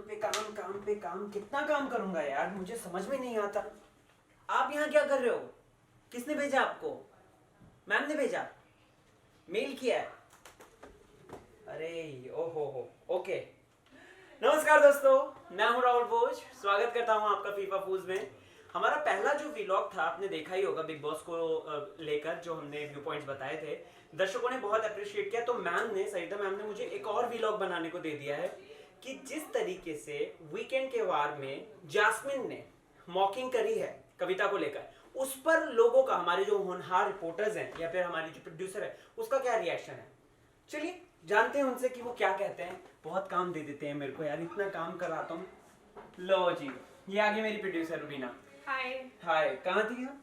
पे काम, काम पे काम, कितना काम करूंगा यार, मुझे समझ में नहीं आता। आप यहाँ क्या कर रहे हो? किसने भेजा आपको? मैम ने भेजा? मेल किया है? अरे ओहो हो, ओके। नमस्कार दोस्तों, मैं हूं राहुल बोझ। स्वागत करता हूं आपका फीफा फूज में। हमारा पहला जो व्लॉग था आपने देखा ही होगा, बिग बॉस को लेकर जो हमने व्यू पॉइंट्स बताए थे, दर्शकों ने बहुत अप्रिशिएट किया। तो मैम ने, सरिता मैम ने मुझे एक और व्लॉग बनाने को दे दिया है कि जिस तरीके से वीकेंड के वार में जास्मिन ने मॉकिंग करी है कविता को लेकर, उस पर लोगों का, हमारे जो होनहार रिपोर्टर्स हैं या फिर हमारी जो प्रोड्यूसर है, उसका क्या रिएक्शन है। चलिए जानते हैं उनसे कि वो क्या कहते हैं। बहुत काम दे देते हैं मेरे को यार, इतना काम कराता हूँ। लो जी, ये आगे मेरी प्रोड्यूसर रुबीना। हाय। हाय, कहाँ थी आप?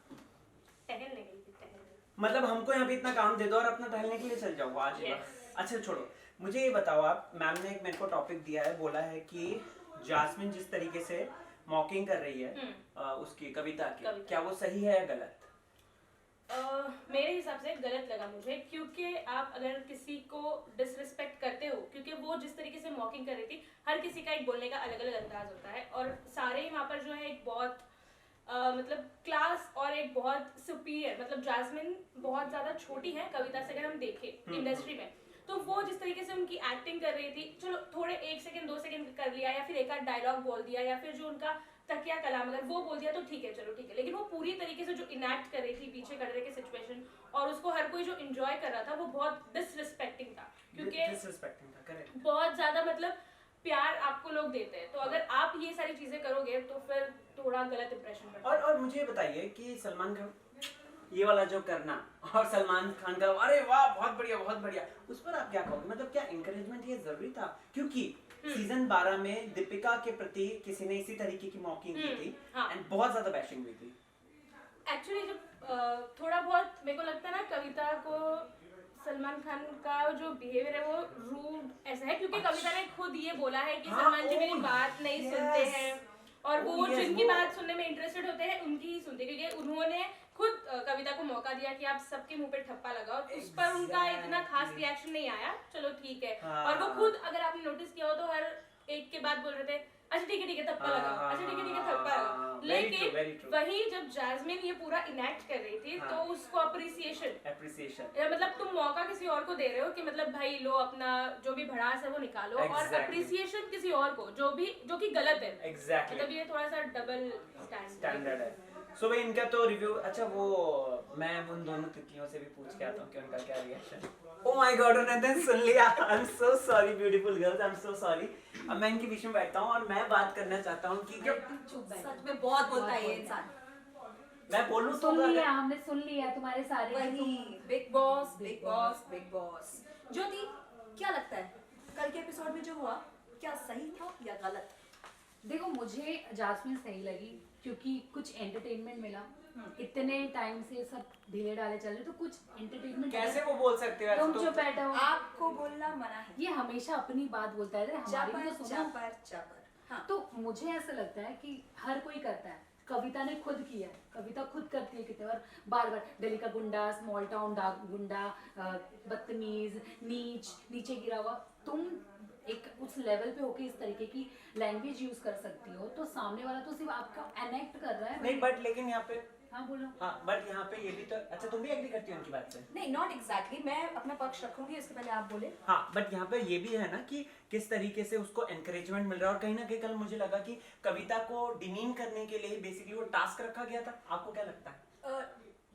टहलने गई थी, टहलने। मतलब हमको यहाँ पे इतना काम दे दो और अपना टहलने के लिए चल जाओ आज? Yes. अच्छा छोड़ो, मुझे ये बताओ आप, मैम ने एक मेरे को टॉपिक दिया है, बोला है कि जास्मिन जिस तरीके से मॉकिंग कर रही है उसकी कविता की, क्या वो सही है या गलत? मेरे हिसाब से गलत लगा मुझे, क्योंकि आप अगर किसी को डिसरिस्पेक्ट करते हो, क्योंकि वो जिस तरीके से मॉकिंग कर रही थी, हर किसी का एक बोलने का अलग अलग अंदाज होता है और सारे वहाँ पर जो है एक बहुत मतलब क्लास और एक बहुत सुपीरियर, मतलब जास्मिन बहुत ज्यादा छोटी है कविता से अगर हम देखें इंडस्ट्री में, तो वो जिस तरीके से उनकी एक्टिंग कर रही थी, चलो थोड़े 1 सेकंड 2 सेकंड कर लिया या फिर एक आध डायलॉग बोल दिया या फिर जो उनका तकिया कलाम अगर वो बोल दिया तो ठीक है, चलो ठीक है, लेकिन वो पूरी तरीके से जो इनैक्ट कर रही थी पीछे खड़े के सिचुएशन और उसको हर कोई जो एंजॉय कर रहा था, वो बहुत डिसरिस्पेक्टिंग था, क्योंकि बहुत ज्यादा मतलब प्यार आपको लोग देते हैं, तो अगर आप ये सारी चीजें करोगे तो फिर थोड़ा गलत इंप्रेशन पड़ता है। और मुझे बताइए कि सलमान खान ये वाला जो करना और सलमान खान का अरे वाह बहुत बढ़िया बहुत बढ़िया, उस पर आप क्या कहोगे? मतलब क्या एनकरेजमेंट ये जरूरी था? क्योंकि सीजन 12 में दीपिका के प्रति किसी ने इसी तरीके की मॉकिंग की थी एंड बहुत ज्यादा बैशिंग हुई थी। एक्चुअली जब थोड़ा बहुत मेरे को लगता है ना, कविता को सलमान खान का जो बिहेवियर है वो रूड ऐसा है, क्योंकि कविता ने खुद ये बोला है कि सलमान जी मेरी बात नहीं सुनते हैं और वो जिनकी बात सुनने में इंटरेस्टेड होते हैं उनकी ही सुनते हैं, क्योंकि उन्होंने खुद कविता को मौका दिया कि आप सबके मुंह पे ठप्पा लगाओ, उस पर उनका इतना खास रिएक्शन नहीं आया, चलो ठीक है। और वो खुद, अगर आपने नोटिस किया हो तो हर एक के बाद बोल रहे थे अच्छा ठीक है थप्पा लगाओ, अच्छा ठीक है थप्पा लगाओ, लेकिन वही जब जास्मिन ये पूरा इनैक्ट कर रही थी तो उसको अप्रिसिएशन मतलब तुम मौका किसी और को दे रहे हो कि मतलब भाई लो अपना जो भी भड़ास है वो निकालो, और अप्रिसिएशन किसी और को जो कि गलत है। मतलब ये थोड़ा सा डबल स्टैंडर्ड है। सो भाई इनका तो रिव्यू, अच्छा वो मैं उन दोनों तितलियों से भी पूछ के आता हूँ कि उनका क्या रिएक्शन। ओह माय गॉड, उन्होंने सुन लिया। I am so sorry beautiful girls, I am so sorry. अब मैं इनके बीच में बैठता हूँ और मैं बात करना चाहता हूँ कि जब सच में बहुत बोलता है ये इंसान। मैं बोलूँ तो सुन लिया, हमने सुन लिया तुम्हारे सारे। वही big boss big boss big boss. Jyoti, क्या लगता है कल के एपिसोड में जो हुआ क्या सही था या गलत? देखो मुझे जास्मिन सही लगी क्योंकि कुछ एंटरटेनमेंट मिला। इतने टाइम से सब ढीले डाले चल रहे तो कुछ एंटरटेनमेंट कैसे वो बोल सकते हो? तुम जो बैठे हो, आपको बोलना मना है। ये हमेशा अपनी बात बोलता है, हमारी भी तो सुनो। हाँ। तो मुझे ऐसा लगता है कि हर कोई करता है, कविता ने खुद किया है, कविता खुद करती है कितने बार, बार बार दिल्ली का गुंडा, स्मॉल टाउन गुंडा, बदतमीज, नीचे गिरा हुआ। तुम एक उस लेवल पे होके इस तरीके की लैंग्वेज यूज कर सकती हो तो सामने वाला तो सिर्फ आपका एनेक्ट कर रहा है। नहीं बट लेकिन यहाँ पे हाँ बोलो। हाँ बट यहाँ पे ये भी तो, अच्छा तुम भी एग्री करती हो उनकी बात से? नहीं, नॉट एग्जैक्टली, मैं अपना पक्ष रखूंगी, इसके पहले आप बोले। हाँ बट यहाँ पे ये भी है ना कि किस तरीके से उसको एनकरेजमेंट मिल रहा है, और कहीं ना कहीं कल मुझे लगा कि कविता को डिमीन करने के लिए बेसिकली वो टास्क रखा गया था। आपको क्या लगता है?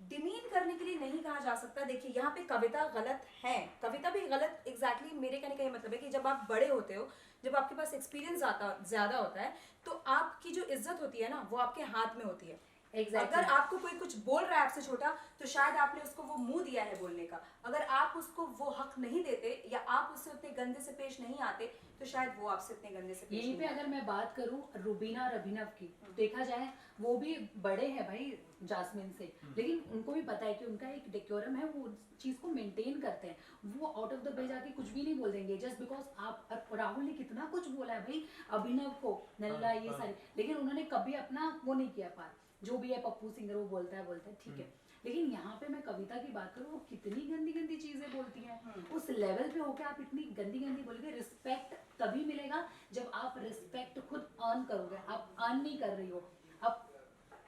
डिमीन करने के लिए नहीं कहा जा सकता। देखिए यहाँ पे कविता गलत है, कविता भी गलत। एग्जैक्टली मेरे कहने का ये मतलब है कि जब आप बड़े होते हो, जब आपके पास एक्सपीरियंस ज्यादा होता है, तो आपकी जो इज्जत होती है ना वो आपके हाथ में होती है। अगर आपको कोई कुछ बोल रहा है आपसे छोटा, तो शायद आपने उसको वो मुंह दिया है बोलने का। अगर आप उसको वो हक नहीं देते या आप उससे उतने गंदे से पेश नहीं आते, तो शायद वो आपसे इतने गंदे से पेश यहीं पे अगर मैं बात करूं रुबीना और अभिनव की, देखा जाए वो भी बड़े हैं भाई जास्मिन से, लेकिन उनको भी पता है कि उनका एक डेकोरम है, वो उस चीज को मेंटेन करते हैं। वो आउट ऑफ द वे जाके कुछ भी नहीं बोल देंगे जस्ट बिकॉज आप। राहुल ने कितना कुछ बोला है भाई अभिनव को, नल्ला, ये सारी, लेकिन उन्होंने कभी अपना वो नहीं किया पार। जो भी है पप्पू सिंगर वो बोलता है ठीक है, लेकिन यहाँ पे मैं कविता की बात करूँ, वो कितनी गंदी गंदी चीजें बोलती हैं। उस लेवल पे होके आप इतनी गंदी गंदी बोलोगे। रिस्पेक्ट तभी मिलेगा जब आप रिस्पेक्ट करोगे, आप अर्न नहीं कर रही हो। अब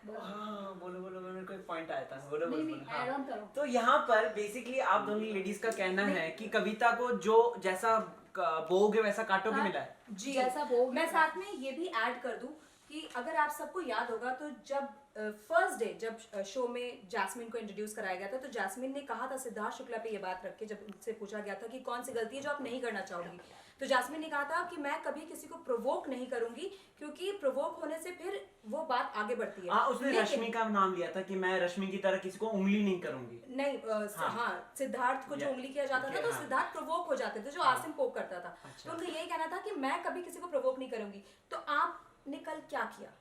हाँ बोलो बोलो, मेरे को एक पॉइंट आया था, बोलो नहीं, बोलो नहीं, हाँ। add on करो। तो यहाँ पर बेसिकली आप दोनों लेडीज का कहना है कि कविता को जो जैसा बोओगे वैसा काटोगे हाँ। मिला है। जी जैसा वो मैं साथ में ये भी ऐड कर दूं कि अगर आप सबको याद होगा तो जब फर्स्ट डे जब शो में जैस्मिन को इंट्रोड्यूस कराया गया था तो जैस्मिन ने कहा था सिद्धार्थ शुक्ला पे ये बात रख के, जब उनसे पूछा गया था कि कौन सी गलती है जो आप नहीं करना चाहोगी, तो जैस्मिन ने कहा था कि मैं कभी किसी को प्रोवोक नहीं करूंगी क्योंकि प्रोवोक होने से फिर वो बात आगे बढ़ती है। हाँ उसने लेकिन- रश्मि का नाम लिया था कि मैं रश्मि की तरह किसी को उंगली नहीं करूंगी। नहीं हाँ। हाँ सिद्धार्थ को जो Yeah. उंगली किया जाता था तो हाँ। सिद्धार्थ प्रोवोक हो जाते थे, जो हाँ। आसिम पोक करता था। अच्छा। तो उनका यही कहना था कि मैं कभी किसी को प्रोवोक नहीं करूंगी। तो आपने कल क्या किया?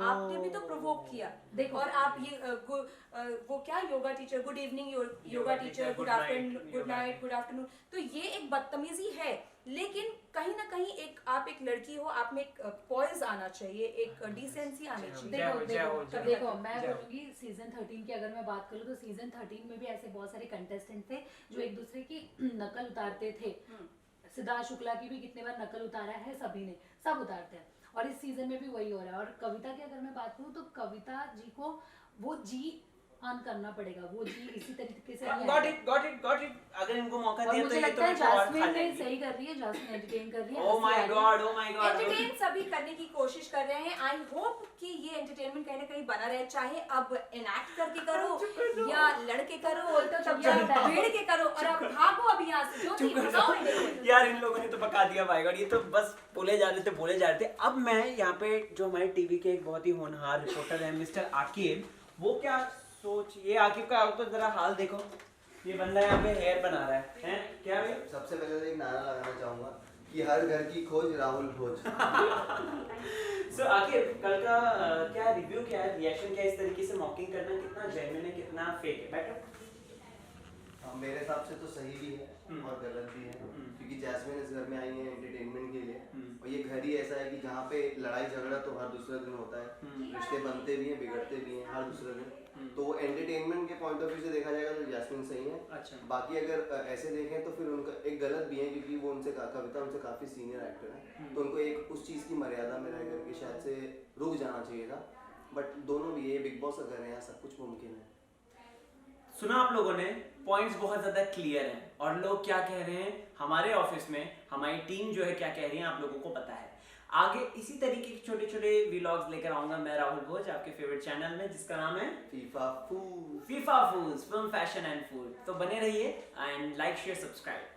आपने भी तो प्रोवोक किया। देखो। और आप ये वो क्या yoga teacher, good evening yoga teacher, good afternoon, good night, good afternoon, तो ये एक बदतमीजी है। लेकिन कहीं ना कहीं आप एक लड़की हो, आप में एक पॉइज आना चाहिए, एक डिसेंसी आनी चाहिए। जय हो, जय हो, जय हो। देखो मैं जय हो। बोलूंगी सीजन 13 की अगर मैं बात करूँ तो सीजन 13 में भी ऐसे बहुत सारे कंटेस्टेंट थे जो एक दूसरे की नकल उतारते थे। सिद्धार्थ शुक्ला की भी कितने बार नकल उतारा है, सभी ने, सब उतारते हैं, और इस सीजन में भी वही हो रहा है। और कविता की अगर मैं बात करूँ तो कविता जी को वो जी अर्न करना पड़ेगा, वो जी इसी तरीके से नहीं गॉट आएगा। It got it got it. अगर इनको मौका और दिया तो मुझे ये तो लगता है मेरे को और खा जास्मिन ने जाएंगी। सही कर रही है, जास्मिन एंटरटेन कर रही है। ओ माय हंसी आ रही है। God, oh my God. Entertain सभी करने की कोशिश कर रहे हैं। आई होप कि ये एंटरटेनमेंट कहीं ना कहीं बना रहे, चाहे अब इनएक्ट करके करो या लड़के करो तो तब या चलता है। भीड़ के करो, और अब भागो अब यहाँ से, जो भी भगाओ इन्हें। यार इन लोगों ने तो पका दिया भाई गॉड, ये तो बस बोले जा रहे थे। अब मैं यहाँ पे जो हमारे टीवी के एक बहुत ही होनहार रिपोर्टर है मिस्टर आकिब, वो क्या सोच, ये आकिब का तो जरा हाल देखो, ये बंदा यहाँ पे हेयर बना रहा है, हैं? क्या भाई? सबसे पहले तो एक नारा लगाना चाहूंगा कि हर घर की खोज राहुल भोज। सो आकिब कल का क्या रिव्यू, क्या है रिएक्शन, क्या इस तरीके से मॉकिंग करना कितना जेन्युइन है कितना फेक है? बैठो। मेरे हिसाब से तो सही भी है और गलत भी है, क्योंकि जैस्मिन इस घर में आई है एंटरटेनमेंट के लिए, और ये घर ही ऐसा है कि जहाँ पे लड़ाई झगड़ा तो हर दूसरे दिन होता है, रिश्ते बनते भी हैं बिगड़ते भी हैं हर दूसरे दिन। तो एंटरटेनमेंट के पॉइंट ऑफ व्यू से देखा जाएगा तो जैस्मिन सही है। अच्छा। बाकी अगर ऐसे देखें तो फिर उनका एक गलत भी है, क्योंकि वो कविता उनसे काफी सीनियर एक्टर है, तो उनको एक उस चीज की मर्यादा में रह करके शायद से रुक जाना चाहिए था। बट दोनों भी, ये बिग बॉस अगर है यहाँ सब कुछ मुमकिन है। सुना आप लोगों ने, पॉइंट्स बहुत ज्यादा क्लियर हैं और लोग क्या कह रहे हैं, हमारे ऑफिस में हमारी टीम जो है क्या कह रही है आप लोगों को पता है। आगे इसी तरीके के छोटे छोटे व्लॉग्स लेकर आऊंगा मैं राहुल भोज आपके फेवरेट चैनल में, जिसका नाम है FIFA food, FIFA foods, film fashion and food. तो बने रहिए एंड लाइक शेयर सब्सक्राइब।